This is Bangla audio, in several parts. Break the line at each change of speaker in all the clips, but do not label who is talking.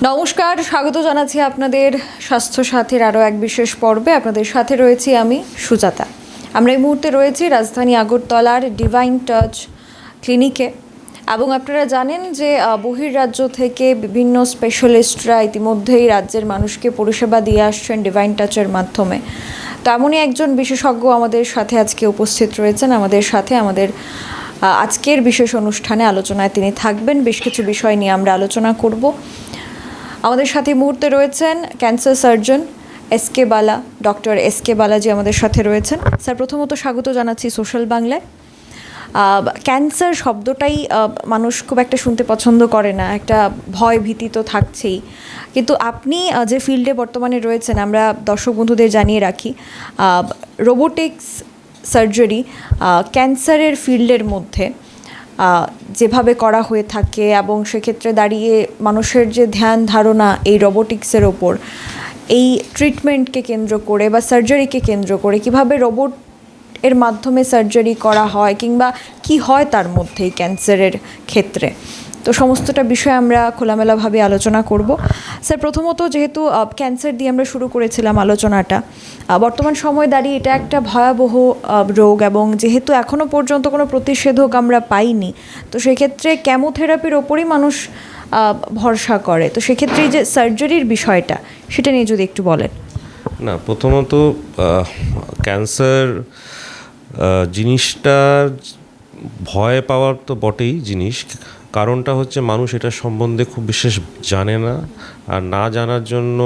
নমস্কার, স্বাগত জানাচ্ছি আপনাদের স্বাস্থ্য সাথীর আরও এক বিশেষ পর্বে। আপনাদের সাথে রয়েছি আমি সুজাতা। আমরা এই মুহূর্তে রয়েছি রাজধানী আগরতলার ডিভাইন টাচ ক্লিনিকে এবং আপনারা জানেন যে বহির্রাজ্য থেকে বিভিন্ন স্পেশালিস্টরা ইতিমধ্যেই রাজ্যের মানুষকে পরিষেবা দিয়ে আসছেন ডিভাইন টাচের মাধ্যমে। তো এমনই একজন বিশেষজ্ঞ আমাদের সাথে আজকে উপস্থিত রয়েছেন। আমাদের আজকের বিশেষ অনুষ্ঠানে আলোচনায় তিনি থাকবেন। বেশ কিছু বিষয় নিয়ে আমরা আলোচনা করব। আমাদের সাথে মুহূর্তে রয়েছেন ক্যান্সার সার্জন এসকে বালা, ডক্টর এসকে বালাজি আমাদের সাথে রয়েছেন। স্যার, প্রথমত স্বাগত জানাচ্ছি সোশ্যাল বাংলায়। ক্যান্সার শব্দটাই মানুষ খুব একটা শুনতে পছন্দ করে না, একটা ভয় ভীতি তো থাকছেই। কিন্তু আপনি যে ফিল্ডে বর্তমানে রয়েছেন, আমরা দর্শক বন্ধুদের জানিয়ে রাখি, রোবোটিক্স সার্জারি ক্যান্সারের ফিল্ডের মধ্যে যেভাবে করা হয়ে থাকে এবং সেক্ষেত্রে দাঁড়িয়ে মানুষের যে ধ্যান ধারণা এই রোবোটিক্সের ওপর, এই ট্রিটমেন্টকে কেন্দ্র করে বা সার্জারিকে কেন্দ্র করে কিভাবে রোবট এর মাধ্যমে সার্জারি করা হয় কিংবা কি হয় তার মধ্যেই ক্যান্সারের ক্ষেত্রে, তো সমস্তটা বিষয়ে আমরা খোলামেলাভাবে আলোচনা করব। স্যার, প্রথমত যেহেতু ক্যান্সার দিয়ে আমরা শুরু করেছিলাম আলোচনাটা, বর্তমান সময়ে দাঁড়িয়ে এটা একটা ভয়াবহ রোগ এবং যেহেতু এখনও পর্যন্ত কোনো প্রতিষেধক আমরা পাইনি, তো সেক্ষেত্রে কেমোথেরাপির ওপরই মানুষ ভরসা করে। তো সেক্ষেত্রে এই যে সার্জারির বিষয়টা, সেটা নিয়ে যদি একটু বলেন।
না, প্রথমত ক্যান্সার জিনিসটার ভয় পাওয়ার তো বটেই জিনিস। কারণটা হচ্ছে মানুষ এটা সম্বন্ধে খুব বিশেষ জানে না, আর না জানার জন্য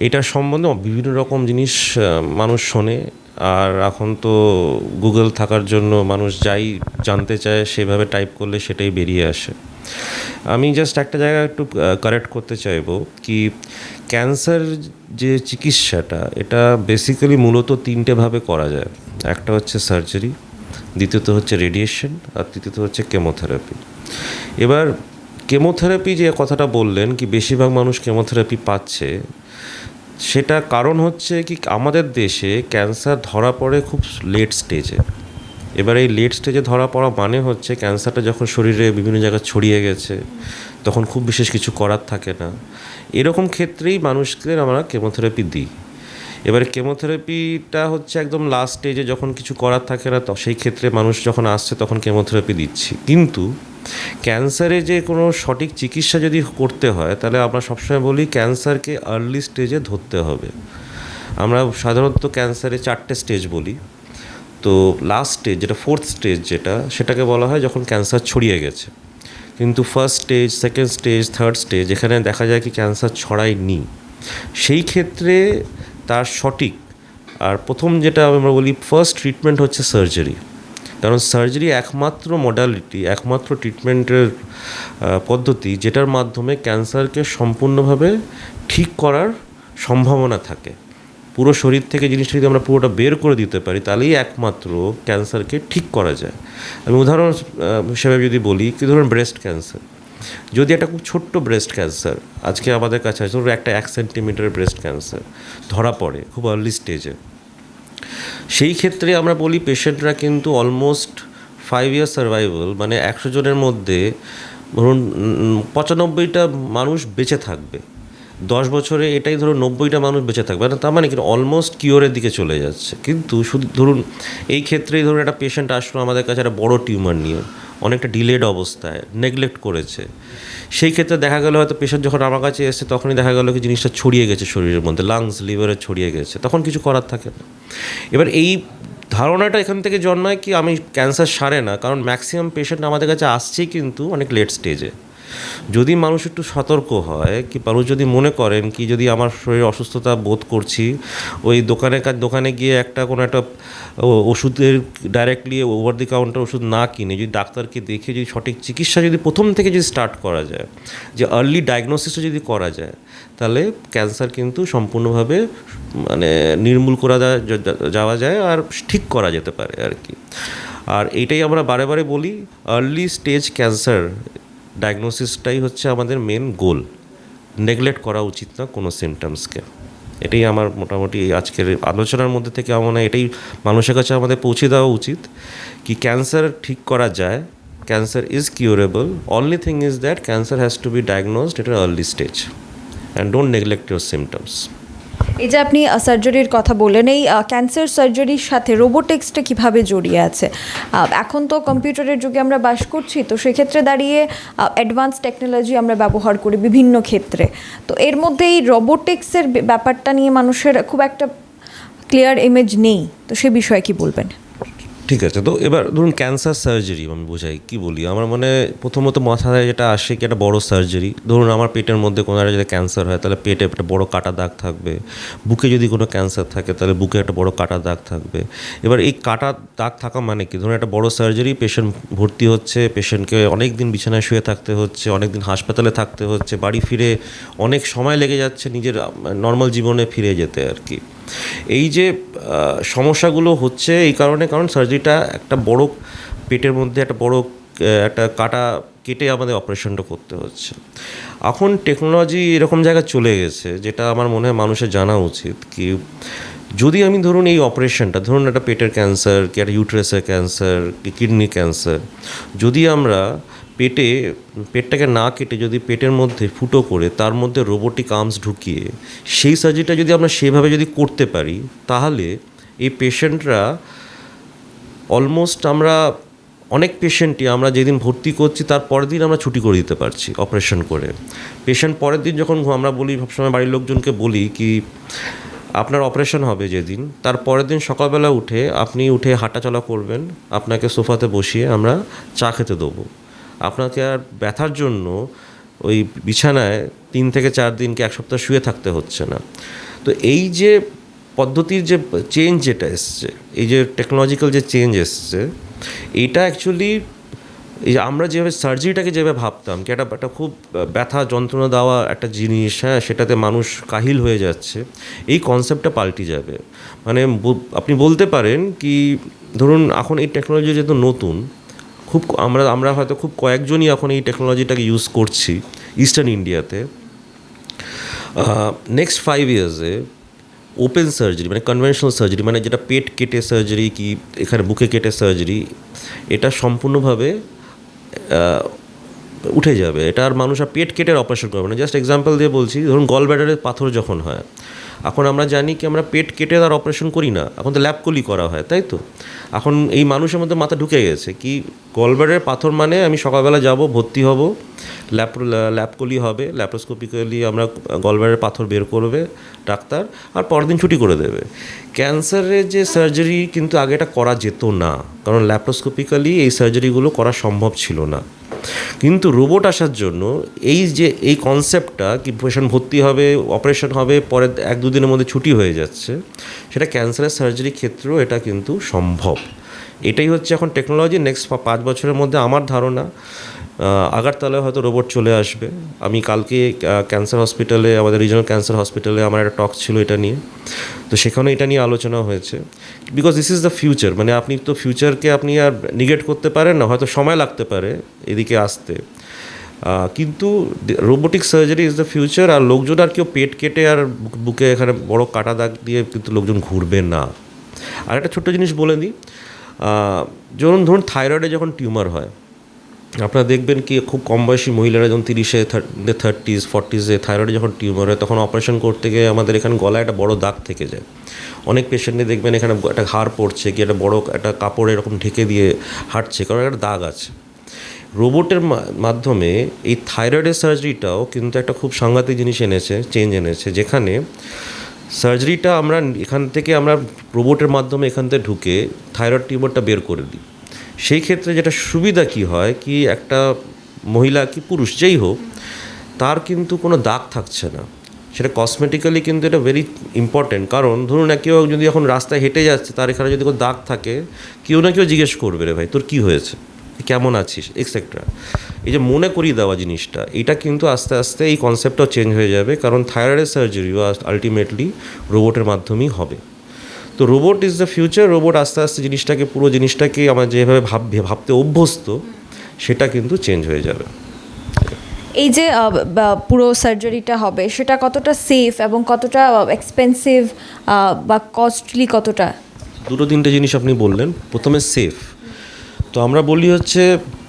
এটা সম্বন্ধে বিভিন্ন রকম জিনিস মানুষ শোনে। আর এখন তো গুগল থাকার জন্য মানুষ যাই জানতে চায় সেভাবে টাইপ করলে সেটাই বেরিয়ে আসে। আমি জাস্ট একটা জায়গায় একটু কারেক্ট করতে চাইবো কি, ক্যান্সার যে চিকিৎসাটা এটা বেসিক্যালি মূলত তিনটেভাবে করা যায়। একটা হচ্ছে সার্জারি, দ্বিতীয়ত হচ্ছে রেডিয়েশন, আর তৃতীয়ত হচ্ছে কেমোথেরাপি। এবার কেমোথেরাপি যে কথাটা বললেন কি বেশিরভাগ মানুষ কেমোথেরাপি পাচ্ছে, সেটা কারণ হচ্ছে কি আমাদের দেশে ক্যান্সার ধরা পড়ে খুব লেট স্টেজে। এবার এই লেট স্টেজে ধরা পড়া মানে হচ্ছে ক্যান্সারটা যখন শরীরে বিভিন্ন জায়গায় ছড়িয়ে গেছে তখন খুব বিশেষ কিছু করার থাকে না। এরকম ক্ষেত্রেই মানুষকে আমরা কেমোথেরাপি দিই। এবারে কেমোথেরাপিটা হচ্ছে একদম লাস্ট স্টেজে যখন কিছু করার থাকে না, তো সেই ক্ষেত্রে মানুষ যখন আসছে তখন কেমোথেরাপি দিচ্ছি। কিন্তু ক্যান্সারে যে কোনো সঠিক চিকিৎসা যদি করতে হয় তাহলে আমরা সবসময় বলি ক্যান্সারকে আর্লি স্টেজে ধরতে হবে। আমরা সাধারণত ক্যান্সারে 4টে স্টেজ বলি। তো লাস্ট স্টেজ যেটা ফোর্থ স্টেজ সেটাকে বলা হয় যখন ক্যান্সার ছড়িয়ে গেছে। কিন্তু first stage, second stage, third stage এখানে দেখা যায় কি ক্যান্সার ছড়ায়নি, সেই ক্ষেত্রে তার সঠিক আর প্রথম যেটা আমরা বলি ফার্স্ট ট্রিটমেন্ট হচ্ছে সার্জারি। কারণ সার্জারি একমাত্র মডালিটি, একমাত্র ট্রিটমেন্টের পদ্ধতি যেটার মাধ্যমে ক্যান্সারকে সম্পূর্ণভাবে ঠিক করার সম্ভাবনা থাকে। পুরো শরীর থেকে জিনিসটা যদি আমরা পুরোটা বের করে দিতে পারি তাহলেই একমাত্র ক্যান্সারকে ঠিক করা যায়। আমি উদাহরণ হিসেবে যদি বলি কি, ধরুন ব্রেস্ট ক্যান্সার, যদি একটা খুব ছোট্ট ব্রেস্ট ক্যান্সার আজকে আমাদের কাছে আছে, ধরুন একটা 1 সেন্টিমিটার ব্রেস্ট ক্যান্সার ধরা পড়ে খুব আর্লি স্টেজে, সেই ক্ষেত্রে আমরা বলি পেশেন্টরা কিন্তু অলমোস্ট 5 ইয়ার সার্ভাইভাল, মানে 100 জনের মধ্যে ধরুন 95টা মানুষ বেঁচে থাকবে। 10 বছরে এটাই ধরুন 90টা মানুষ বেঁচে থাকবে না, তার মানে কিন্তু অলমোস্ট কিওরের দিকে চলে যাচ্ছে। কিন্তু শুধু ধরুন এই ক্ষেত্রেই ধরুন একটা পেশেন্ট আসলো আমাদের কাছে একটা বড় টিউমার নিয়ে, অনেকটা ডিলেড অবস্থায়, নেগলেক্ট করেছে। সেই ক্ষেত্রে দেখা গেল হয়তো পেশেন্ট যখন আমার কাছে এসে তখনই দেখা গেলো কি জিনিসটা ছড়িয়ে গেছে শরীরের মধ্যে, লাংস লিভারে ছড়িয়ে গেছে, তখন কিছু করার থাকে না। এবার এই ধারণাটা এখান থেকে জন্মায় কি আমি ক্যান্সার সারে না, কারণ ম্যাক্সিমাম পেশেন্ট আমাদের কাছে আসছেই কিন্তু অনেক লেট স্টেজে। যদি মানুষ একটু সতর্ক হয় কি, মানুষ যদি মনে করেন কি যদি আমার শরীরে অসুস্থতা বোধ করছি, ওই দোকানে গিয়ে কোনো একটা ওষুধের ডাইরেক্টলি ওভার দি কাউন্টার ওষুধ না কিনে যদি ডাক্তারকে দেখে যদি সঠিক চিকিৎসা যদি প্রথম থেকে যদি স্টার্ট করা যায়, যে আর্লি ডায়াগনোসিসটা যদি করা যায়, তাহলে ক্যান্সার কিন্তু সম্পূর্ণভাবে মানে নির্মূল করা যাওয়া যায় আর ঠিক করা যেতে পারে আর কি। আর এইটাই আমরা বারে বারে বলি, আর্লি স্টেজ ক্যান্সার ডায়াগনোসিসটাই হচ্ছে আমাদের মেন গোল। নেগলেক্ট করা উচিত না কোনো সিমটমসকে। এটাই আমার মোটামুটি আজকের আলোচনার মধ্যে থেকে আমার এটাই মানুষের কাছে আমাদের পৌঁছে দেওয়া উচিত কি ক্যান্সার ঠিক করা যায়, cancer is curable, only thing is that cancer has to be diagnosed at early stage and don't neglect your symptoms.
এই যে আপনি সার্জারির কথা বললেন, এই ক্যান্সার সার্জারির সাথে রোবোটিক্সটা কিভাবে জড়িয়ে আছে? এখন তো কম্পিউটারের যুগে আমরা বাস করছি, তো সেক্ষেত্রে দাঁড়িয়ে অ্যাডভান্স টেকনোলজি আমরা ব্যবহার করি বিভিন্ন ক্ষেত্রে। তো এর মধ্যে এই রোবোটিক্সের ব্যাপারটা নিয়ে মানুষের খুব একটা ক্লিয়ার ইমেজ নেই, তো সে বিষয়ে কি বলবেন?
ঠিক আছে, তো এবার ধরুন ক্যান্সার সার্জারি আমি বোঝাই, কি বলি, আমার মানে প্রথমত মাথায় যেটা আসে কি একটা বড় সার্জারি। ধরুন আমার পেটের মধ্যে কোনো একটা যদি ক্যান্সার হয় তাহলে পেটে একটা বড় কাটা দাগ থাকবে, বুকে যদি কোনো ক্যান্সার থাকে তাহলে বুকে একটা বড় কাটা দাগ থাকবে। এবার এই কাটা দাগ থাকা মানে কি, ধরুন একটা বড় সার্জারি, পেশেন্ট ভর্তি হচ্ছে, পেশেন্টকে অনেক দিন বিছানায় শুয়ে থাকতে হচ্ছে, অনেক দিন হাসপাতালে থাকতে হচ্ছে, বাড়ি ফিরে অনেক সময় লেগে যাচ্ছে নিজের নর্মাল জীবনে ফিরে যেতে আর কি। এই যে সমস্যাগুলো হচ্ছে এই কারণে, কারণ সার্জারিটা একটা বড় পেটের মধ্যে একটা বড় একটা কাটা কেটে আমাদের অপারেশনটা করতে হচ্ছে। এখন টেকনোলজি এরকম জায়গায় চলে গেছে যেটা আমার মনে হয় মানুষের জানা উচিত, কি যদি আমি ধরুন এই অপারেশনটা, ধরুন একটা পেটের ক্যান্সার কি একটা ইউটেরাসের ক্যান্সার কি কিডনি ক্যান্সার, যদি আমরা পেটটাকে না কেটে যদি পেটের মধ্যে ফুটো করে তার মধ্যে রোবোটিক আর্মস ঢুকিয়ে সেই সার্জারিটা যদি আমরা সেভাবে যদি করতে পারি, তাহলে এই পেশেন্টরা অলমোস্ট আমরা অনেক পেশেন্টই আমরা যেদিন ভর্তি করছি তার পরের দিন আমরা ছুটি করে দিতে পারছি অপারেশন করে। পেশেন্ট পরের দিন যখন আমরা বলি, সবসময় বাড়ির লোকজনকে বলি কি আপনার অপারেশন হবে যেদিন, তার পরের দিন সকালবেলা আপনি উঠে হাঁটাচলা করবেন, আপনাকে সোফাতে বসিয়ে আমরা চা খেতে দেবো, আপনাকে আর ব্যথার জন্য ওই বিছানায় 3 থেকে 4 দিনকে 1 সপ্তাহ শুয়ে থাকতে হচ্ছে না। তো এই যে পদ্ধতির যে চেঞ্জ যেটা এসছে, এই যে টেকনোলজিক্যাল যে চেঞ্জ এসছে, এইটা অ্যাকচুয়ালি এই যে আমরা যেভাবে সার্জারিটাকে যেভাবে ভাবতাম কি একটা খুব ব্যথা যন্ত্রণা দেওয়া একটা জিনিস, হ্যাঁ, সেটাতে মানুষ কাহিল হয়ে যাচ্ছে, এই কনসেপ্টটা পাল্টে যাবে। মানে আপনি বলতে পারেন কি ধরুন এখন এই টেকনোলজি যেহেতু নতুন, খুব আমরা হয়তো খুব কয়েকজনই এখন এই টেকনোলজিটাকে ইউজ করছি ইস্টার্ন ইন্ডিয়াতে। নেক্সট 5 ইয়ার্সে ওপেন সার্জারি মানে কনভেনশনাল সার্জারি, মানে যেটা পেট কেটে সার্জারি কি এখানে বুকে কেটে সার্জারি, এটা সম্পূর্ণভাবে উঠে যাবে। এটা আর মানুষ আর পেট কেটে অপারেশন করবে না। জাস্ট এক্সাম্পল দিয়ে বলছি, ধরুন গল ব্যাডারের পাথর যখন হয়, এখন আমরা জানি কি আমরা পেট কেটে আর অপারেশন করি না, এখন তো ল্যাপকলি করা হয়, তাই তো? এখন এই মানুষের মধ্যে মাথা ঢুকে গেছে কি গল ব্যাডারের পাথর মানে আমি সকালবেলা যাব, ভর্তি হব, ল্যাপকলি হবে, ল্যাপ্রোস্কোপিক্যালি আমরা গল ব্যাডারের পাথর বের করবে ডাক্তার, আর পরের দিন ছুটি করে দেবে। ক্যান্সারের যে সার্জারি কিন্তু আগে এটা করা যেত না, কারণ ল্যাপ্রোস্কোপিক্যালি এই সার্জারিগুলো করা সম্ভব ছিল না। কিন্তু রোবট আসার জন্য এই কনসেপ্টটা কি পেশেন্ট ভর্তি হবে, অপারেশন হবে, পরে 1-2 দিনের মধ্যে ছুটি হয়ে যাচ্ছে, সেটা ক্যান্সারের সার্জারির ক্ষেত্রেও এটা কিন্তু সম্ভব। এটাই হচ্ছে এখন টেকনোলজি। নেক্সট 5 বছরের মধ্যে আমার ধারণা আগরতলায় হয়তো রোবট চলে আসবে। আমি কালকে ক্যান্সার হসপিটালে, আমাদের রিজনাল ক্যান্সার হসপিটালে আমার একটা টক ছিল এটা নিয়ে, তো সেখানে এটা নিয়ে আলোচনা হয়েছে। Because this is the future, মানে আপনি তো ফিউচারকে আপনি আর নেগেট করতে পারেন না, হয়তো সময় লাগতে পারে এদিকে আসতে, কিন্তু robotic surgery is the future. আর লোকজন আর কেউ পেট কেটে আর বুকে এখানে বড় কাটা দাগ দিয়ে কিন্তু লোকজন ঘুরবে না। আর একটা ছোট্ট জিনিস বলে দিই, ধরুন থাইরয়েডে যখন টিউমার হয়, আপনারা দেখবেন কি খুব কম বয়সী মহিলারা যখন 30s 40s থাইরয়েডে যখন টিউমার হয়, তখন অপারেশন করতে গিয়ে আমাদের এখানে গলায় একটা বড় দাগ থেকে যায়। অনেক পেশেন্টে দেখবেন এখানে একটা হাড় পড়ছে কি একটা বড় একটা কাপড় এরকম ঢেকে দিয়ে হাঁটছে, কারণ একটা দাগ আছে। রোবটের মাধ্যমে এই থাইরয়েডের সার্জারিটাও কিন্তু একটা খুব সাংঘাতিক জিনিস চেঞ্জ এনেছে, যেখানে সার্জারিটা আমরা রোবটের মাধ্যমে এখান থেকে ঢুকে থাইরয়েড টিউমারটা বের করে দিই। সেই ক্ষেত্রে যেটা সুবিধা কি হয় কি, একটা মহিলা কি পুরুষ যেই হোক, তার কিন্তু কোনো দাগ থাকছে না। সেটা কসমেটিক্যালি কিন্তু এটা ভেরি ইম্পর্ট্যান্ট, কারণ ধরুন কেউ যদি এখন রাস্তায় হেঁটে যাচ্ছে, তার এখানে যদি কোনো দাগ থাকে, কেউ না কেউ জিজ্ঞেস করবে, রে ভাই তোর কী হয়েছে, কেমন আছিস, এক্সেট্রা। এই যে মনে করিয়ে দেওয়া জিনিসটা, এটা কিন্তু আস্তে আস্তে এই কনসেপ্টটাও চেঞ্জ হয়ে যাবে, কারণ থাইরয়েডের সার্জারিও আলটিমেটলি রোবটের মাধ্যমেই হবে। তো robot is the future. Robot আস্তে আস্তে পুরো জিনিসটাকে আমরা যেভাবে ভাবতে অভ্যস্ত, সেটা কিন্তু চেঞ্জ হয়ে যাবে।
এই যে পুরো সার্জারিটা হবে, সেটা কতটা সেফ এবং কতটা এক্সপেন্সিভ বা কস্টলি কতটা?
2-3টে জিনিস আপনি বললেন। প্রথমে সেফ, তো আমরা বলি হচ্ছে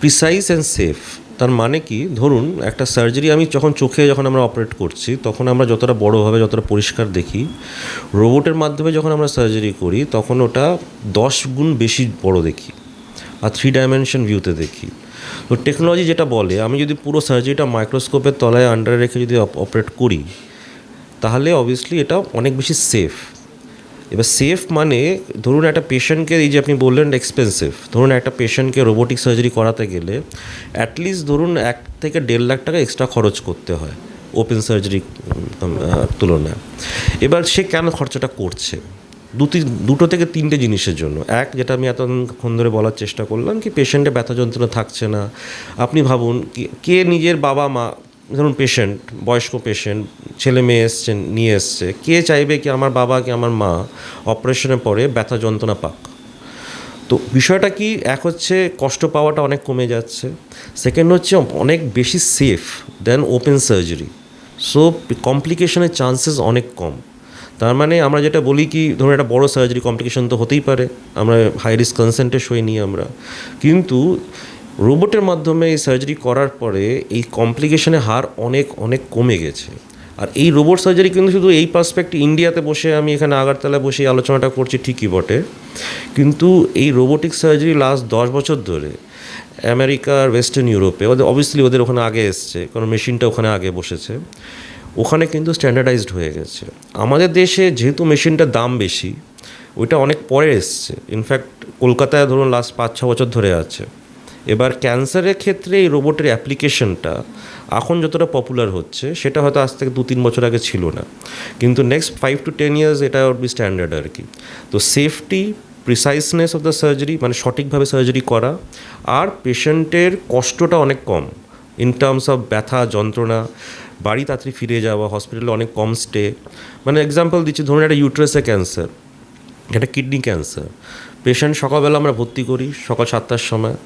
প্রিসাইজ অ্যান্ড সেফ। তার মানে কি, ধরুন একটা সার্জারি আমি যখন আমরা অপারেট করছি তখন আমরা যতটা বড়োভাবে যতটা পরিষ্কার দেখি, রোবটের মাধ্যমে যখন আমরা সার্জারি করি তখন ওটা 10 গুণ বেশি বড় দেখি আর 3 ডাইমেনশন ভিউতে দেখি। তো টেকনোলজি যেটা বলে, আমি যদি পুরো সার্জারিটা মাইক্রোস্কোপের তলায় আন্ডারে রেখে যদি অপারেট করি তাহলে অবভিয়াসলি এটা অনেক বেশি সেফ। এবার সেফ মানে ধরুন একটা পেশেন্টকে, এই যে আপনি বললেন এক্সপেন্সিভ, ধরুন একটা পেশেন্টকে রোবোটিক সার্জারি করাতে গেলে অ্যাটলিস্ট ধরুন 1 থেকে 1.5 লাখ টাকা এক্সট্রা খরচ করতে হয় ওপেন সার্জারি তুলনায়। এবার সে কেন খরচাটা করছে? দুটো থেকে 3টে জিনিসের জন্য। এক, যেটা আমি এতক্ষণ ধরে বলার চেষ্টা করলাম, কি পেশেন্টের ব্যথা যন্ত্রণা থাকছে না। আপনি ভাবুন কে নিজের বাবা মা, ধরুন পেশেন্ট, বয়স্ক পেশেন্ট, ছেলে মেয়ে নিয়ে এসছে, কে চাইবে কি আমার বাবা কি আমার মা অপারেশনের পরে ব্যথা যন্ত্রণা পাক? তো বিষয়টা কি, এক হচ্ছে কষ্ট পাওয়াটা অনেক কমে যাচ্ছে, সেকেন্ড হচ্ছে অনেক বেশি safe than open surgery. So কমপ্লিকেশনের চান্সেস অনেক কম। তার মানে আমরা যেটা বলি কি, ধরুন একটা বড়ো সার্জারি কমপ্লিকেশন তো হতেই পারে, আমরা হাই রিস্ক কনসেন্টে সই নিই আমরা, কিন্তু রোবটের মাধ্যমে এই সার্জারি করার পরে এই কমপ্লিকেশনের হার অনেক অনেক কমে গেছে। আর এই রোবট সার্জারি কিন্তু শুধু এই পার্সপেক্টিভ, ইন্ডিয়াতে বসে আমি এখানে আগারতলায় বসে আলোচনাটা করছি ঠিকই বটে, কিন্তু এই রোবোটিক সার্জারি লাস্ট 10 বছর ধরে আমেরিকার ওয়েস্টার্ন ইউরোপে, ওদের ওখানে আগে এসছে, কারণ মেশিনটা ওখানে আগে বসেছে, ওখানে কিন্তু স্ট্যান্ডার্ডাইজড হয়ে গেছে। আমাদের দেশে যেহেতু মেশিনটার দাম বেশি, ওইটা অনেক পরে এসছে। ইনফ্যাক্ট কলকাতায় ধরুন লাস্ট 5-6 বছর ধরে আছে। এবার ক্যান্সারের ক্ষেত্রে এই রোবটের অ্যাপ্লিকেশনটা এখন যতটা পপুলার হচ্ছে সেটা হয়তো আজ থেকে 2-3 বছর আগে ছিল না, কিন্তু নেক্সট 5 to 10 ইয়ার্স এটা উড বি স্ট্যান্ডার্ড আর কি। তো সেফটি, প্রিসাইসনেস অফ দ্য সার্জারি, মানে সঠিকভাবে সার্জারি করা, আর পেশেন্টের কষ্টটা অনেক কম ইন টার্মস অফ ব্যথা যন্ত্রণা, বাড়ি তাড়াতাড়ি ফিরে যাওয়া, হসপিটালে অনেক কম স্টে। মানে এক্সাম্পল দিচ্ছি, ধরুন একটা ইউট্রাসের ক্যান্সার, একটা কিডনি ক্যান্সার, পেশেন্ট সকালবেলা আমরা ভর্তি করি সকাল 7টার সময়,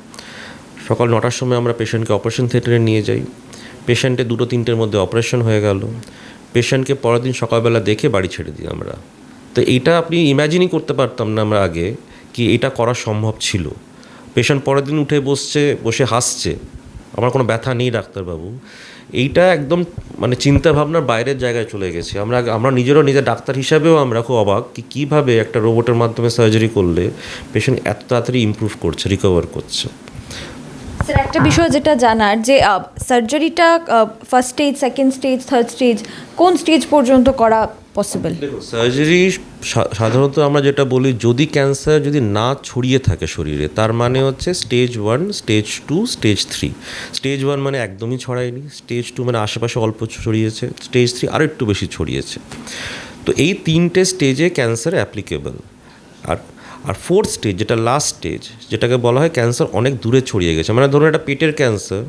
সকাল 9টার সময় আমরা পেশেন্টকে অপারেশন থিয়েটারে নিয়ে যাই, পেশেন্টের 2-3টের মধ্যে অপারেশন হয়ে গেল, পেশেন্টকে পরের দিন সকালবেলা দেখে বাড়ি ছেড়ে দিই আমরা। তো এইটা আপনি ইম্যাজিনই করতে পারতাম না আমরা আগে কি এটা করা সম্ভব ছিল। পেশেন্ট পরের দিন উঠে বসে হাসছে, আমার কোনো ব্যথা নেই ডাক্তারবাবু। এইটা একদম মানে চিন্তাভাবনার বাইরের জায়গায় চলে গেছে। আমরা নিজের ডাক্তার হিসাবেও আমরা খুব অবাক কি কীভাবে একটা রোবটের মাধ্যমে সার্জারি করলে পেশেন্ট এত তাড়াতাড়ি ইমপ্রুভ করছে, রিকভার করছে।
স্যার, একটা বিষয় যেটা জানার, যে সার্জারিটা first stage, second stage, third stage, কোন স্টেজ পর্যন্ত করা পসিবল?
দেখুন, সার্জারি সাধারণত আমরা যেটা বলি, যদি ক্যান্সার যদি না ছড়িয়ে থাকে শরীরে, তার মানে হচ্ছে স্টেজ 1, স্টেজ 2, স্টেজ 3। স্টেজ 1 মানে একদমই ছড়ায়নি, স্টেজ 2 মানে আশেপাশে অল্প ছড়িয়েছে, স্টেজ 3 আরও একটু বেশি ছড়িয়েছে। তো এই 3টে স্টেজে ক্যান্সার অ্যাপ্লিকেবল। আর ফোর্থ স্টেজ, যেটা লাস্ট স্টেজ, যেটাকে বলা হয় ক্যান্সার অনেক দূরে ছড়িয়ে গেছে, মানে ধরুন একটা পেটের ক্যান্সার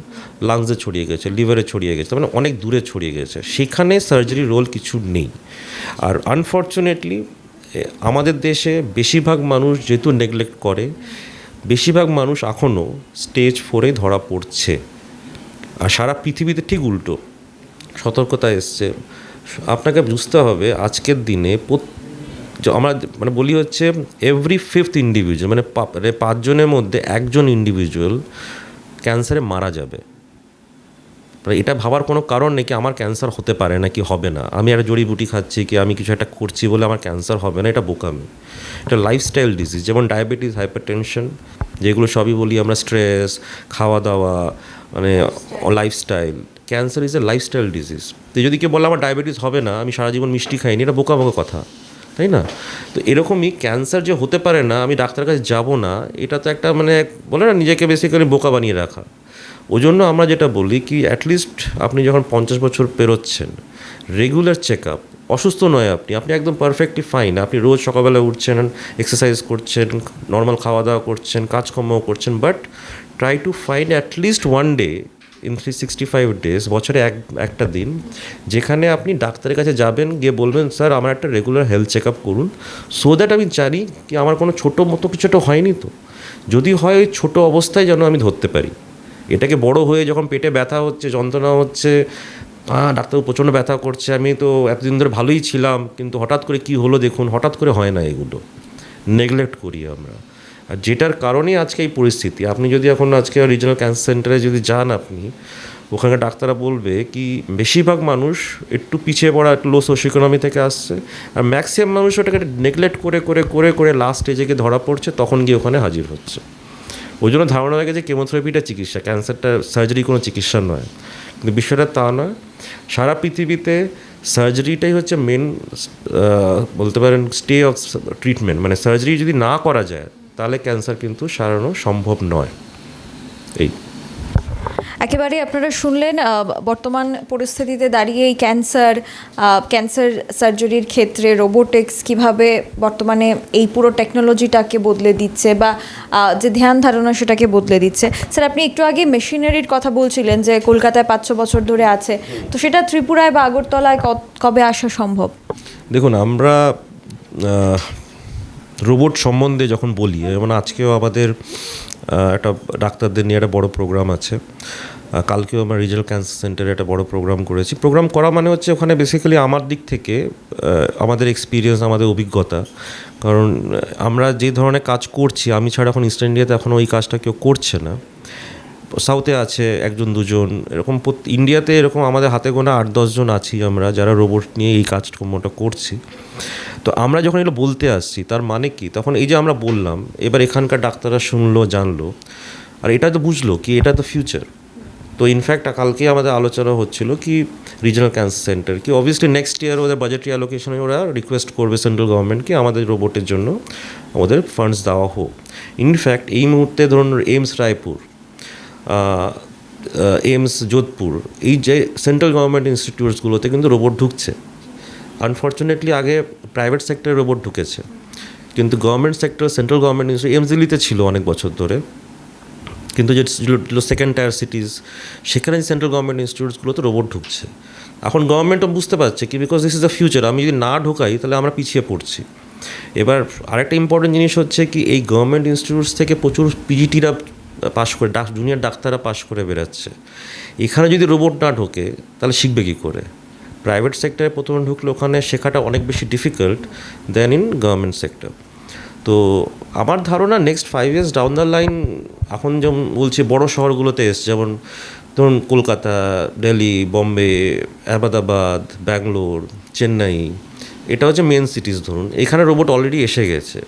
লাংসে ছড়িয়ে গেছে, লিভারে ছড়িয়ে গেছে, মানে অনেক দূরে ছড়িয়ে গেছে, সেখানে সার্জারির রোল কিছু নেই। আর আনফর্চুনেটলি আমাদের দেশে বেশিরভাগ মানুষ যেহেতু নেগলেক্ট করে, বেশিরভাগ মানুষ এখনও স্টেজ 4-এ ধরা পড়ছে। আর সারা পৃথিবীতে ঠিক উল্টো সতর্কতা এসছে। আপনাকে বুঝতে হবে আজকের দিনে আমরা মানে বলি হচ্ছে এভরি 5th ইন্ডিভিজুয়াল, মানে 5 জনের মধ্যে 1 জন ইন্ডিভিজুয়াল ক্যান্সারে মারা যাবে। এটা ভাবার কোনো কারণ নেই কি আমার ক্যান্সার হতে পারে না কি হবে না, আমি একটা জড়িবুটি খাচ্ছি কি আমি কিছু একটা করছি বলে আমার ক্যান্সার হবে না, এটা বোকামি। এটা লাইফস্টাইল ডিজিজ, যেমন ডায়াবেটিস, হাইপারটেনশন, যেগুলো সবই বলি আমরা স্ট্রেস, খাওয়া দাওয়া, মানে lifestyle. Cancer is a lifestyle disease. তো যদি কেউ বলে আমার ডায়াবেটিস হবে না, আমি সারা জীবন মিষ্টি খাইনি, এটা বোকা কথা, তাই না? তো এরকমই ক্যান্সার যে হতে পারে না, আমি ডাক্তারের কাছে যাব না, এটা তো একটা মানে বলে না নিজেকে বেসিক্যালি বোকা বানিয়ে রাখা। ওই জন্য আমরা যেটা বলি কি অ্যাটলিস্ট আপনি যখন 50 বছর পেরোচ্ছেন, রেগুলার চেক আপ, অসুস্থ নয় আপনি একদম পারফেক্টলি ফাইন, আপনি রোজ সকালবেলা উঠছেন, এক্সারসাইজ করছেন, নর্মাল খাওয়া দাওয়া করছেন, কাজকর্মও করছেন, but try to find at least 1 day in 365 days, বছরে একটা দিন, যেখানে আপনি ডাক্তারের কাছে যাবেন, গিয়ে বলবেন স্যার আমার একটা রেগুলার হেলথ চেক আপ করুন, সো দ্যাট আমি জানি কি আমার কোনো ছোটো মতো কিছুটা হয়নি, তো যদি হয় ওই ছোটো অবস্থায় যেন আমি ধরতে পারি। এটাকে বড় হয়ে যখন পেটে ব্যথা হচ্ছে, যন্ত্রণা হচ্ছে, ডাক্তার প্রচণ্ড ব্যথা করছে, আমি তো এতদিন ধরে ভালোই ছিলাম, কিন্তু হঠাৎ করে কি হলো দেখুন, হঠাৎ করে হয় না, এগুলো নেগলেক্ট করি আমরা। আর যেটার কারণেই আজকে এই পরিস্থিতি। আপনি যদি এখন আজকে রিজনাল ক্যান্সার সেন্টারে যদি যান, আপনি ওখানকার ডাক্তাররা বলবে কি বেশিরভাগ মানুষ একটু পিছিয়ে পড়া, একটু লো সোশিও ইকোনমি থেকে আসছে, আর ম্যাক্সিমাম মানুষ ওটাকে নেগলেক্ট করে করে করে করে লাস্ট স্টেজে গিয়ে ধরা পড়ছে, তখন গিয়ে ওখানে হাজির হচ্ছে। ওই জন্য ধারণা হয়ে গেছে কেমোথেরাপিটা চিকিৎসা, ক্যান্সারটা সার্জারি কোনো চিকিৎসা নয়, কিন্তু বিষয়টা তা নয়। সারা পৃথিবীতে সার্জারিটাই হচ্ছে মেন, বলতে পারেন স্টে অফ ট্রিটমেন্ট, মানে সার্জারি যদি না করা যায় তাহলে ক্যান্সার কিন্তু সারানো সম্ভব নয়। এই
একেবারে আপনারা শুনলেন বর্তমান পরিস্থিতিতে দাঁড়িয়ে এই ক্যান্সার সার্জারির ক্ষেত্রে রোবোটিক্স কিভাবে বর্তমানে এই পুরো টেকনোলজিটাকে বদলে দিচ্ছে, বা যে ধ্যান ধারণা সেটাকে বদলে দিচ্ছে। স্যার, আপনি একটু আগে মেশিনারির কথা বলছিলেন যে কলকাতায় 500 বছর ধরে আছে, তো সেটা ত্রিপুরায় বা আগরতলায় কবে আসা সম্ভব?
দেখুন, আমরা রোবট সম্বন্ধে যখন বলি, যেমন আজকেও আমাদের একটা ডাক্তারদের নিয়ে একটা বড় প্রোগ্রাম আছে, কালকেও আমরা রিজনাল ক্যান্সার সেন্টারে একটা বড় প্রোগ্রাম করেছি। প্রোগ্রাম করা মানে হচ্ছে ওখানে বেসিক্যালি আমার দিক থেকে আমাদের এক্সপিরিয়েন্স, আমাদের অভিজ্ঞতা, কারণ আমরা যে ধরনের কাজ করছি, আমি ছাড়া এখন ইস্ট ইন্ডিয়াতে এখন ওই কাজটা কেউ করছে না। সাউথে আছে 1-2 জন, এরকম ইন্ডিয়াতে এরকম আমাদের হাতে গোনা 8-10 জন আছি আমরা, যারা রোবট নিয়ে এই কাজকর্মটা করছি। তো আমরা যখন এগুলো বলতে আসছি, তার মানে কি, তখন এই যে আমরা বললাম, এবার এখানকার ডাক্তাররা শুনলো, জানলো, আর এটা তো বুঝলো কি এটা তো ফিউচার। তো ইনফ্যাক্ট কালকে আমাদের আলোচনা হচ্ছিল কি রিজনাল ক্যান্সার সেন্টার কি অবভিয়াসলি নেক্সট ইয়ার ওদের বাজেটারি অ্যালোকেশনে ওরা রিকোয়েস্ট করবে সেন্ট্রাল গভর্নমেন্টকে আমাদের রোবটের জন্য আমাদের ফান্ডস দেওয়া হোক। ইনফ্যাক্ট এই মুহূর্তে ধরুন এইমস রায়পুর, এইমস যোধপুর, এই যে সেন্ট্রাল গভর্নমেন্ট ইনস্টিটিউটসগুলোতে কিন্তু রোবট ঢুকছে। আনফর্চুনেটলি আগে প্রাইভেট সেক্টরে রোবট ঢুকেছে, কিন্তু government sector, central government institute, AIIMS দিল্লিতে ছিল অনেক বছর ধরে, কিন্তু যে সেকেন্ড টায়ার সিটিজ, সেখানে সেন্ট্রাল গভর্নমেন্ট ইনস্টিটিউটসগুলোতে রোবট ঢুকছে। এখন গভর্নমেন্টও বুঝতে পারছে কি, because this is the future, আমি যদি না ঢোকাই তাহলে আমরা পিছিয়ে পড়ছি। এবার আরেকটা ইম্পর্টেন্ট জিনিস হচ্ছে কি, এই গভর্নমেন্ট ইনস্টিটিউটস থেকে প্রচুর পিজিটিরা পাশ করে, জুনিয়র ডাক্তাররা পাশ করে বেরাচ্ছে। এখানে যদি রোবট না ঢোকে তাহলে শিখবে কী করে? প্রাইভেট সেক্টরে প্রথমে ঢুকলে ওখানে শেখাটা অনেক বেশি difficult than in government sector. তো আমার ধারণা next 5 years down the line, এখন যেমন বলছি বড়ো শহরগুলোতে এসছে, যেমন ধরুন কলকাতা, দিল্লি, বম্বে, আহমেদাবাদ, ব্যাঙ্গালোর, চেন্নাই, এটা হচ্ছে মেন সিটিজ। ধরুন এখানে রোবট অলরেডি এসে গেছে।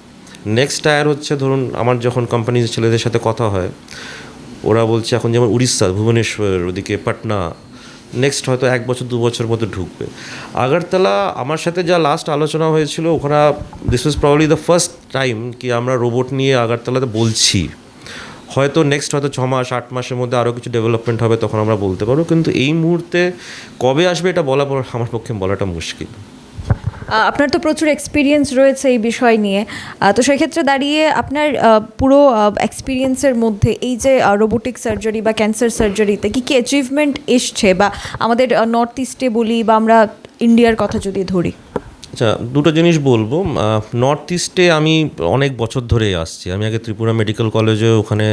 নেক্সট টায়ার হচ্ছে ধরুন আমার যখন কোম্পানির ছেলেদের সাথে কথা হয়, ওরা বলছে এখন যেমন উড়িষ্যা, ভুবনেশ্বর, ওদিকে পাটনা, নেক্সট হয়তো 1 বছর 2 বছর মধ্যে ঢুকবে। আগরতলা আমার সাথে যা লাস্ট আলোচনা হয়েছিল, ওখানে this was probably the first time কি আমরা রোবট নিয়ে আগরতলাতে বলছি। হয়তো নেক্সট হয়তো 6 মাস 8 মাসের মধ্যে আরও কিছু ডেভেলপমেন্ট হবে, তখন আমরা বলতে পারবো, কিন্তু এই মুহূর্তে কবে আসবে এটা আমার পক্ষে বলাটা মুশকিল।
আপনার তো প্রচুর এক্সপিরিয়েন্স রয়েছে এই বিষয় নিয়ে, তো সেক্ষেত্রে দাঁড়িয়ে আপনার পুরো এক্সপিরিয়েন্সের মধ্যে এই যে রোবোটিক সার্জারি বা ক্যান্সার সার্জারিতে কী কী অ্যাচিভমেন্ট এসছে, বা আমাদের নর্থ ইস্টে বলি বা আমরা ইন্ডিয়ার কথা যদি ধরি?
আচ্ছা, দুটো জিনিস বলবো। নর্থ ইস্টে আমি অনেক বছর ধরেই আসছি। আমি আগে ত্রিপুরা মেডিকেল কলেজে ওখানে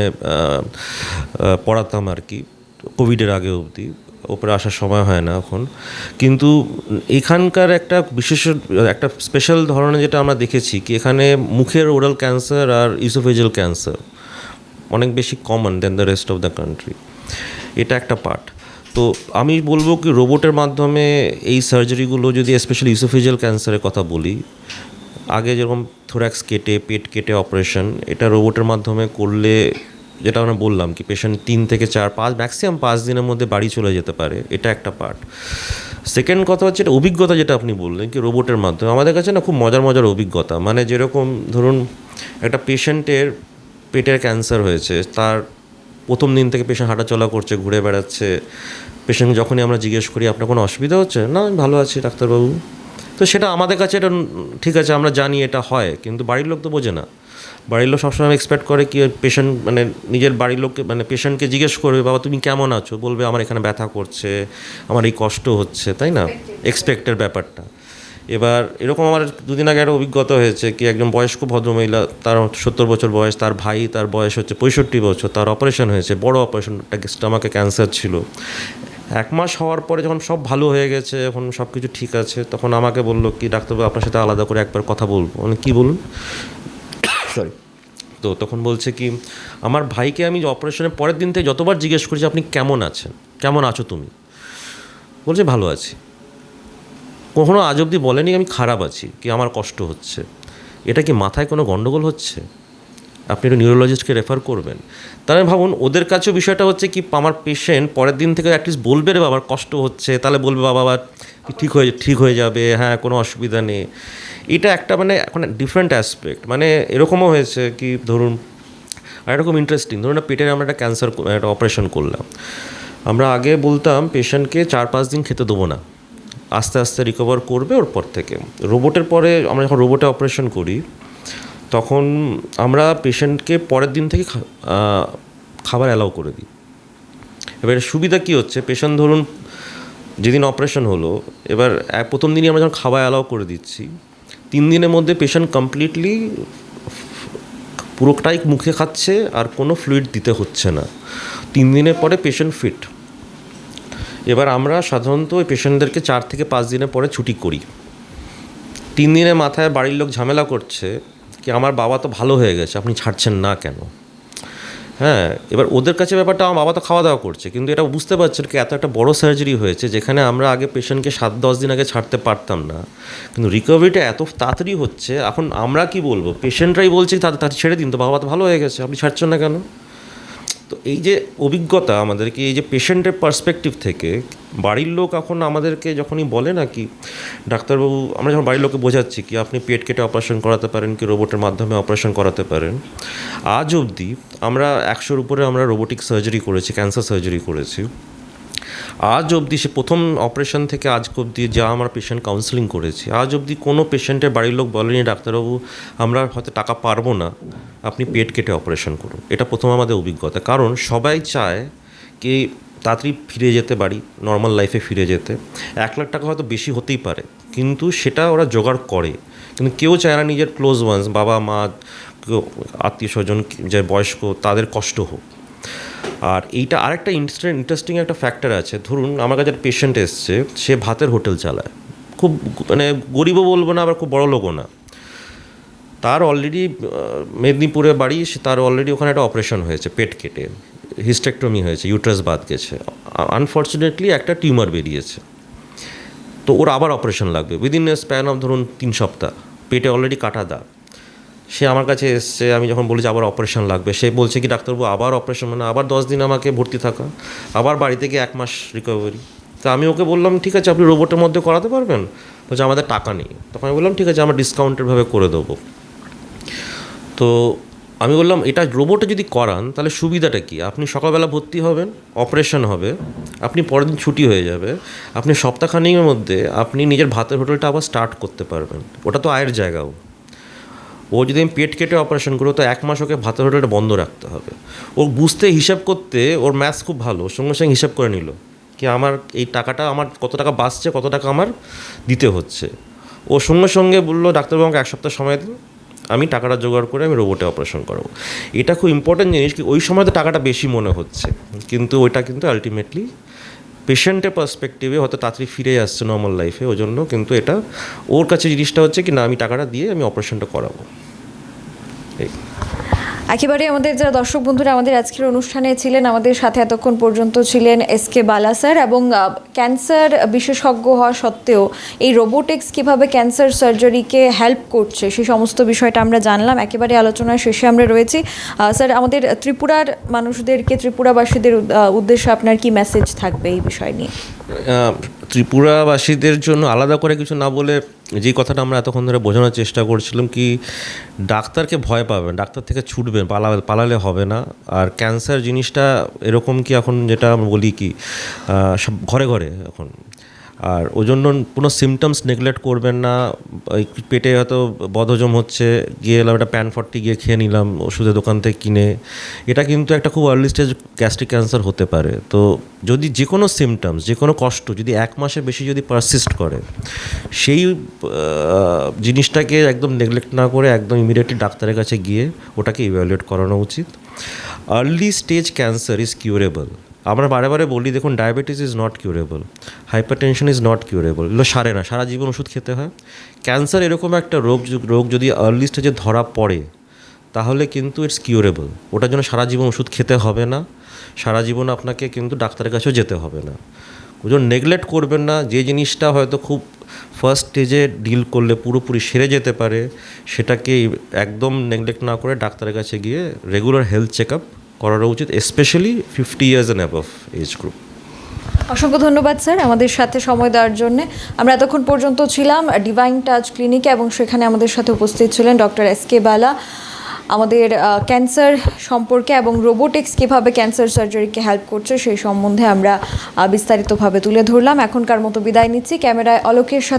পড়াতাম আর কি, কোভিডের আগে অবধি। ওপরে আসার সময় হয় না এখন, কিন্তু এখানকার একটা একটা স্পেশাল ধরনের যেটা আমরা দেখেছি কি, এখানে মুখের ওরাল ক্যান্সার আর ইসোফেজিয়াল ক্যান্সার অনেক বেশি common than the rest of the country. এটা একটা পার্ট। তো আমি বলবো কি রোবটের মাধ্যমে এই সার্জারিগুলো, যদি স্পেশালি ইসোফেজিয়াল ক্যান্সারের কথা বলি, আগে যেরকম থোরাক্স কেটে, পেট কেটে অপারেশন, এটা রোবটের মাধ্যমে করলে, যেটা আমরা বললাম কি পেশেন্ট 3 থেকে 4-5 ম্যাক্সিমাম 5 দিনের মধ্যে বাড়ি চলে যেতে পারে, এটা একটা পার্ট। সেকেন্ড কথা হচ্ছে এটা অভিজ্ঞতা, যেটা আপনি বললেন কি রোবটের মাধ্যমে আমাদের কাছে না খুব মজার অভিজ্ঞতা। মানে যেরকম ধরুন একটা পেশেন্টের পেটের ক্যান্সার হয়েছে, তার প্রথম দিন থেকে পেশেন্ট হাঁটাচলা করছে, ঘুরে বেড়াচ্ছে। পেশেন্ট যখনই আমরা জিজ্ঞেস করি আপনার কোনো অসুবিধা হচ্ছে না, আমি ভালো আছি ডাক্তারবাবু, তো সেটা আমাদের কাছে এটা ঠিক আছে, আমরা জানি এটা হয়, কিন্তু বাড়ির লোক তো বোঝে না। বাড়ির লোক সবসময় এক্সপেক্ট করে কি পেশেন্ট, মানে নিজের বাড়ির লোককে, মানে পেশেন্টকে জিজ্ঞেস করবে বাবা তুমি কেমন আছো, বলবে আমার এখানে ব্যথা করছে, আমার এই কষ্ট হচ্ছে, তাই না, এক্সপেক্টের ব্যাপারটা। এবার এরকম আমার 2 দিন আগে একটা অভিজ্ঞতা হয়েছে কি একজন বয়স্ক ভদ্রমহিলা, তার 70 বছর বয়স, তার ভাই, তার বয়স হচ্ছে 65 বছর, তার অপারেশন হয়েছে, বড় অপারেশন, স্টমাকে ক্যান্সার ছিল। 1 মাস হওয়ার পরে যখন সব ভালো হয়ে গেছে, এখন সব কিছু ঠিক আছে, তখন আমাকে বললো কি ডাক্তারবাবু আপনার সাথে আলাদা করে একবার কথা বলবো। মানে কী বলুন, সরি, তো তখন বলছে কি আমার ভাইকে আমি অপারেশনের পরের দিন থেকে যতবার জিজ্ঞেস করেছি আপনি কেমন আছেন, কেমন আছো তুমি, বলছে ভালো আছি। কখনো আজ অবধি বলেনি আমি খারাপ আছি কি আমার কষ্ট হচ্ছে। এটা কি মাথায় কোনো গণ্ডগোল হচ্ছে? আপনি একটু নিউরোলজিস্টকে রেফার করবেন। তাহলে ভাবুন ওদের কাছেও বিষয়টা হচ্ছে কি আমার পেশেন্ট পরের দিন থেকে অ্যাটলিস্ট বলবে রে বাবার কষ্ট হচ্ছে, তাহলে বলবে বাবা আবার ঠিক হয়ে যাবে, হ্যাঁ কোনো অসুবিধা নেই। এটা একটা মানে এখন ডিফারেন্ট অ্যাসপেক্ট। মানে এরকমও হয়েছে কি ধরুন আর এরকম ইন্টারেস্টিং, ধরুন পেটের আমরা একটা ক্যান্সার একটা অপারেশন করলাম। আমরা আগে বলতাম পেশেন্টকে 4-5 দিন খেতে দেবো না, আস্তে আস্তে রিকভার করবে ওর পর থেকে। রোবটের পরে আমরা যখন রোবটে অপারেশন করি তখন আমরা পেশেন্টকে পরের দিন থেকে খাবার অ্যালাউ করে দিই। এবারে সুবিধা কী হচ্ছে, পেশেন্ট ধরুন যেদিন অপারেশন হলো, এবার প্রথম দিনই আমরা যখন খাবার অ্যালাউ করে দিচ্ছি 3 দিনের মধ্যে পেশেন্ট কমপ্লিটলি পুরোটাই মুখে খাচ্ছে আর কোনো ফ্লুইড দিতে হচ্ছে না। 3 দিনের পরে পেশেন্ট ফিট। এবার আমরা সাধারণত ওই পেশেন্টদেরকে 4 থেকে 5 দিনের পরে ছুটি করি। 3 দিনের মাথায় বাড়ির লোক ঝামেলা করছে কি আমার বাবা তো ভালো হয়ে গেছে, আপনি ছাড়ছেন না কেন? হ্যাঁ, এবার ওদের কাছে ব্যাপারটা আমার বাবা তো খাওয়া দাওয়া করছে, কিন্তু এটা বুঝতে পারছেন কি এত একটা বড় সার্জারি হয়েছে যেখানে আমরা আগে পেশেন্টকে 7-10 দিন আগে ছাড়তে পারতাম না, কিন্তু রিকভারিটা এত তাড়াতাড়ি হচ্ছে। এখন আমরা কি বলবো, পেশেন্টরাই বলছে তাড়াতাড়ি ছেড়ে দিন, তো বাবা তো ভালো হয়ে গেছে, আপনি ছাড়ছেন না কেন? তো এই যে অভিজ্ঞতা আমাদেরকে, এই যে পেশেন্টের পার্সপেক্টিভ থেকে বাড়ির লোক এখন আমাদেরকে যখনই বলে না কি ডাক্তারবাবু, আমরা যখন বাড়ির লোককে বোঝাচ্ছি কি আপনি পেট কেটে অপারেশন করাতে পারেন কি রোবটের মাধ্যমে অপারেশন করাতে পারেন। আজ অবধি আমরা 100-র উপরে আমরা রোবোটিক সার্জারি করেছি, ক্যান্সার সার্জারি করেছি। আজ অবধি সে প্রথম অপারেশন থেকে আজ অবধি যা আমার পেশেন্ট কাউন্সেলিং করেছি, আজ অবধি কোনো পেশেন্টের বাড়ির লোক বলেনি ডাক্তারবাবু আমরা হয়তো টাকা পারবো না, আপনি পেট কেটে অপারেশন করুন। এটা প্রথম আমাদের অভিজ্ঞতা, কারণ সবাই চায় কি তাড়াতাড়ি ফিরে যেতে, বাড়ি নর্মাল লাইফে ফিরে যেতে। 1 লাখ টাকা হয়তো বেশি হতেই পারে, কিন্তু সেটা ওরা জোগাড় করে, কিন্তু কেউ চায় না নিজের ক্লোজ ওয়ান্স, বাবা মা, আত্মীয় স্বজন যে বয়স্ক তাদের কষ্ট হোক। আর এইটা আরেকটা ইন্টারেস্টিং একটা ফ্যাক্টর আছে। ধরুন আমার কাছে একটা পেশেন্ট এসছে, সে ভাতের হোটেল চালায়, খুব মানে গরিবও বলবো না আবার খুব বড় লোকও না। তার অলরেডি মেদিনীপুরে বাড়ি, তার অলরেডি ওখানে একটা অপারেশন হয়েছে, পেট কেটে হিস্টেক্টমি হয়েছে, ইউট্রাস বাদ গেছে, আনফর্চুনেটলি একটা টিউমার বেরিয়েছে। তো ওর আবার অপারেশন লাগবে উইদিন এ স্প্যান অফ ধরুন 3 সপ্তাহ, পেটে অলরেডি কাটা দাগ। সে আমার কাছে এসছে, আমি যখন বলি যে আবার অপারেশন লাগবে, সে বলছে কি ডাক্তারবাবু আবার অপারেশন মানে আবার 10 দিন আমাকে ভর্তি থাকা, আবার বাড়ি থেকে 1 মাস রিকভারি। তা আমি ওকে বললাম ঠিক আছে আপনি রোবটের মধ্যে করাতে পারবেন? বলছে আমাদের টাকা নেই। তখন আমি বললাম ঠিক আছে আমরা ডিসকাউন্টেডভাবে করে দেবো। তো আমি বললাম এটা রোবটে যদি করান তাহলে সুবিধাটা কী, আপনি সকালবেলা ভর্তি হবেন, অপারেশন হবে, আপনি পরের দিন ছুটি হয়ে যাবে, আপনি সপ্তাহখানেকের মধ্যে আপনি নিজের ভাতের হোটেলটা আবার স্টার্ট করতে পারবেন। ওটা তো আয়ের জায়গাও। ও যদি আমি পেট কেটে অপারেশন করবো তো 1 মাস ওকে ভাতের হোটেলটা বন্ধ রাখতে হবে। ও বুঝতে হিসাব করতে ওর ম্যাথস খুব ভালো, সঙ্গে সঙ্গে হিসাব করে নিল কি আমার এই টাকাটা আমার কত টাকা বাঁচছে, কত টাকা আমার দিতে হচ্ছে। ও সঙ্গে সঙ্গে বললো ডাক্তারবাবু আমাকে 1 সপ্তাহ সময় দিন, আমি টাকাটা জোগাড় করে আমি রোবটে অপারেশন করাবো। এটা খুব ইম্পর্টেন্ট জিনিস কি ওই সময় তো টাকাটা বেশি মনে হচ্ছে, কিন্তু ওইটা কিন্তু আলটিমেটলি পেশেন্টের পার্সপেক্টিভে হয়তো তাড়াতাড়ি ফিরে আসছে নর্মাল লাইফে, ওই জন্য কিন্তু এটা ওর কাছে জিনিসটা হচ্ছে কি না আমি টাকাটা দিয়ে আমি অপারেশনটা করাবো। এই
একেবারে আমাদের যারা দর্শক বন্ধুরা আমাদের আজকের অনুষ্ঠানে ছিলেন, আমাদের সাথে এতক্ষণ পর্যন্ত ছিলেন এসকে বালা স্যার, এবং ক্যান্সার বিশেষজ্ঞ হওয়া সত্ত্বেও এই রোবোটিক্স কীভাবে ক্যান্সার সার্জারিকে হেল্প করছে সেই সমস্ত বিষয়টা আমরা জানলাম। একেবারে আলোচনার শেষে আমরা রয়েছি। স্যার আমাদের ত্রিপুরার মানুষদেরকে, ত্রিপুরাবাসীদের উদ্দেশ্যে আপনার কি মেসেজ থাকবে এই বিষয় নিয়ে?
ত্রিপুরাবাসীদের জন্য আলাদা করে কিছু না বলে যেই কথাটা আমরা এতক্ষণ ধরে বোঝানোর চেষ্টা করছিলাম কি ডাক্তারকে ভয় পাবেন, ডাক্তার থেকে ছুটবেন, পালালে হবে না। আর ক্যান্সার জিনিসটা এরকম কি এখন যেটা আমরা বলি কি সব ঘরে ঘরে এখন, আর ওই জন্য কোনো সিমটমস নেগলেক্ট করবেন না। পেটে হয়তো বদহজম হচ্ছে, গিয়ে এলাম একটা প্যান40 গিয়ে খেয়ে নিলাম ওষুধের দোকান থেকে কিনে, এটা কিন্তু একটা খুব আর্লি স্টেজ গ্যাস্ট্রিক ক্যান্সার হতে পারে। তো যদি যে কোনো সিমটমস, যে কোনো কষ্ট যদি 1 মাসের বেশি যদি পারসিস্ট করে, সেই জিনিসটাকে একদম নেগলেক্ট না করে একদম ইমিডিয়েটলি ডাক্তারের কাছে গিয়ে ওটাকে ইভ্যালুয়েট করানো উচিত। Early stage cancer is curable. আমরা বারে বারে বলি দেখুন diabetes is not curable, hypertension is not curable, এগুলো সারে না, সারা জীবন ওষুধ খেতে হয়। ক্যান্সার এরকম একটা রোগ যদি আর্লি স্টেজে ধরা পড়ে তাহলে কিন্তু ইটস কিউরেবল। ওটার জন্য সারা জীবন ওষুধ খেতে হবে না, সারা জীবন আপনাকে কিন্তু ডাক্তারের কাছেও যেতে হবে না। ওই জন্য নেগলেক্ট করবেন না। যে জিনিসটা হয়তো খুব ফার্স্ট স্টেজে ডিল করলে পুরোপুরি সেরে যেতে পারে, সেটাকে একদম নেগলেক্ট না করে ডাক্তারের কাছে গিয়ে রেগুলার হেলথ চেক আপ করানো উচিত, specially 50 years and above age group.
অসংখ্য ধন্যবাদ স্যার আমাদের সাথে সময় দেওয়ার জন্য। আমরা এতক্ষণ পর্যন্ত ছিলাম ডিভাইন টাচ ক্লিনিকে এবং সেখানে আমাদের সাথে উপস্থিত ছিলেন ডক্টর এস.কে. বালা। আমাদের ক্যান্সার সম্পর্কে এবং রোবোটিক্স কীভাবে ক্যান্সার সার্জারিকে হেল্প করছে সেই সম্বন্ধে আমরা বিস্তারিতভাবে তুলে ধরলাম। এখনকার মতো বিদায় নিচ্ছি। ক্যামেরায় অলোকের সাথে